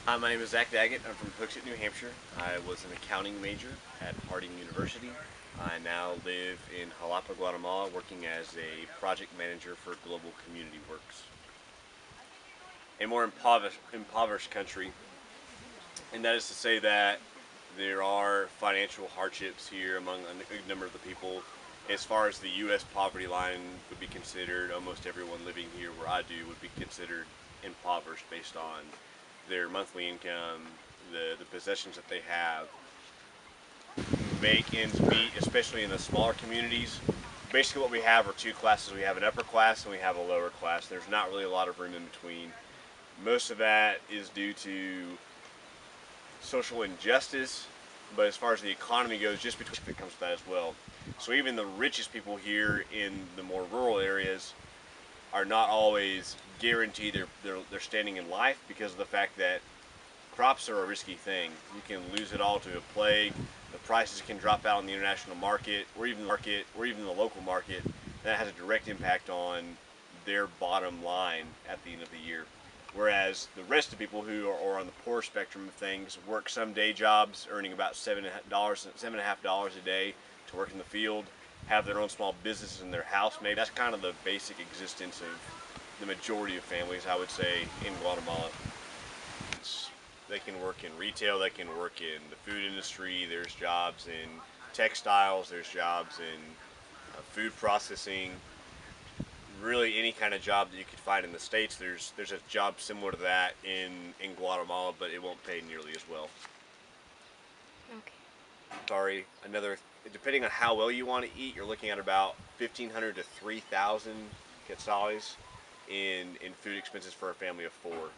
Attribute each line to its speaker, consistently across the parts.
Speaker 1: Hi, my name is Zach Daggett. I'm from Hooksett, New Hampshire. I was an accounting major at Harding University. I now live in Jalapa, Guatemala, working as a project manager for Global Community Works, a more impoverished country. And that is to say that there are financial hardships here among a good number of the people. As far as the U.S. poverty line would be considered, almost everyone living here where I do would be considered impoverished based on their monthly income, the possessions that they have, make ends meet, especially in the smaller communities. Basically, what we have are two classes. We have an upper class and we have a lower class. There's not really a lot of room in between. Most of that is due to social injustice, but as far as the economy goes, just between it comes with that as well. So even the richest people here in the more rural areas are not always guaranteed their standing in life because of the fact that crops are a risky thing. You can lose it all to a plague. The prices can drop out in the international market, or even the local market. That has a direct impact on their bottom line at the end of the year. Whereas the rest of the people who are on the poor spectrum of things work some day jobs, earning about $7.50 a day to work in the field, have their own small businesses in their house. Maybe that's kind of the basic existence of the majority of families, I would say, in Guatemala. They can work in retail, they can work in the food industry, there's jobs in textiles, there's jobs in food processing, really any kind of job that you could find in the States. There's a job similar to that in Guatemala, but it won't pay nearly as well.
Speaker 2: Okay.
Speaker 1: Sorry, another, depending on how well you want to eat, you're looking at about 1,500 to 3,000 quetzales in food expenses for a family of four.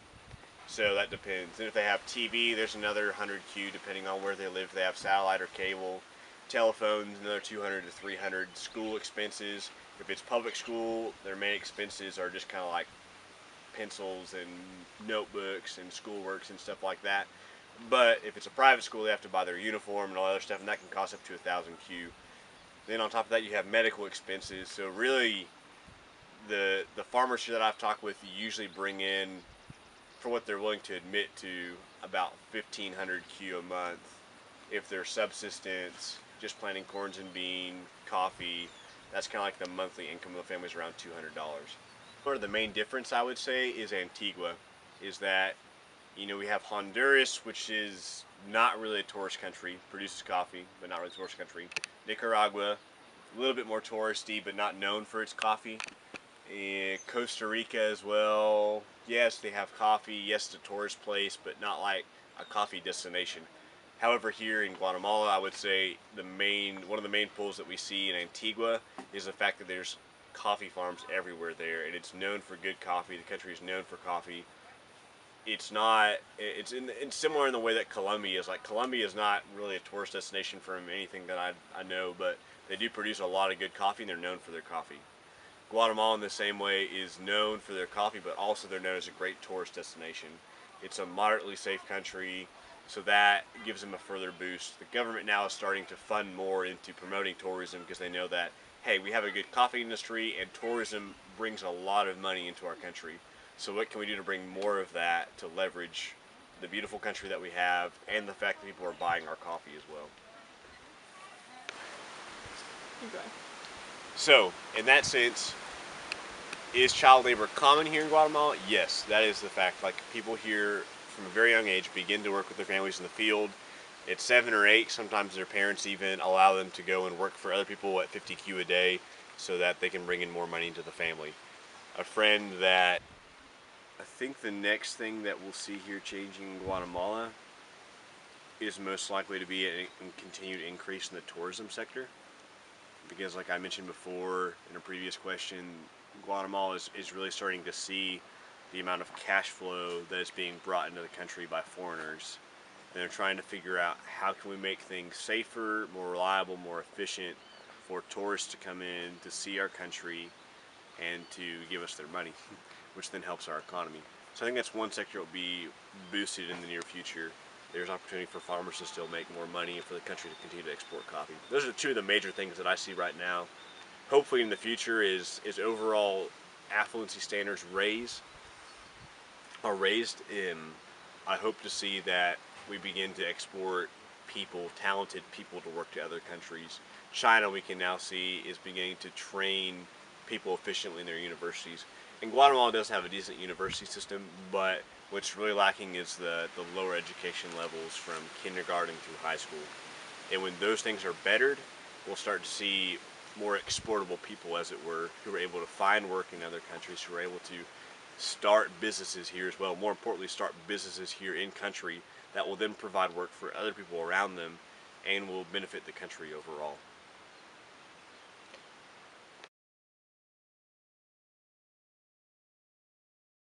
Speaker 1: So that depends. And if they have TV, there's another 100Q depending on where they live. If they have satellite or cable. Telephones, another 200 to 300. School expenses. If it's public school, their main expenses are just kind of like pencils and notebooks and schoolworks and stuff like that. But if it's a private school, they have to buy their uniform and all that other stuff, and that can cost up to 1,000 Q. Then on top of that, you have medical expenses. So really, the farmers here that I've talked with usually bring in, for what they're willing to admit to, about 1,500 Q a month if they're subsistence, just planting corns and bean, coffee. That's kind of like the monthly income of the family is around $200. Or the main difference I would say is Antigua, is that we have Honduras, which is not really a tourist country, produces coffee, but not really a tourist country. Nicaragua, a little bit more touristy, but not known for its coffee. Costa Rica as well. Yes, they have coffee. Yes, it's a tourist place, but not like a coffee destination. However, here in Guatemala, I would say one of the main pulls that we see in Antigua is the fact that there's coffee farms everywhere there, and it's known for good coffee. The country is known for coffee. It's not. It's similar in the way that Colombia is. Like Colombia is not really a tourist destination from anything that I know, but they do produce a lot of good coffee, and they're known for their coffee. Guatemala, in the same way, is known for their coffee, but also they're known as a great tourist destination. It's a moderately safe country, so that gives them a further boost. The government now is starting to fund more into promoting tourism because they know that, hey, we have a good coffee industry and tourism brings a lot of money into our country. So what can we do to bring more of that to leverage the beautiful country that we have and the fact that people are buying our coffee as well?
Speaker 2: Okay.
Speaker 1: So, in that sense, is child labor common here in Guatemala? Yes, that is the fact. Like people here from a very young age begin to work with their families in the field. At 7 or 8, sometimes their parents even allow them to go and work for other people at 50Q a day so that they can bring in more money into the family. A friend that I think the next thing that we'll see here changing in Guatemala is most likely to be a continued increase in the tourism sector. Because like I mentioned before in a previous question, Guatemala is really starting to see the amount of cash flow that is being brought into the country by foreigners. And they're trying to figure out how can we make things safer, more reliable, more efficient for tourists to come in to see our country and to give us their money, which then helps our economy. So I think that's one sector that will be boosted in the near future. There's opportunity for farmers to still make more money and for the country to continue to export coffee. Those are two of the major things that I see right now. Hopefully in the future is overall affluency standards are raised. I hope to see that we begin to export people, talented people, to work to other countries. China, we can now see, is beginning to train people efficiently in their universities. And Guatemala does have a decent university system, but what's really lacking is the lower education levels from kindergarten through high school. And when those things are bettered, we'll start to see more exportable people, as it were, who are able to find work in other countries, who are able to start businesses here as well. More importantly, start businesses here in country that will then provide work for other people around them and will benefit the country overall.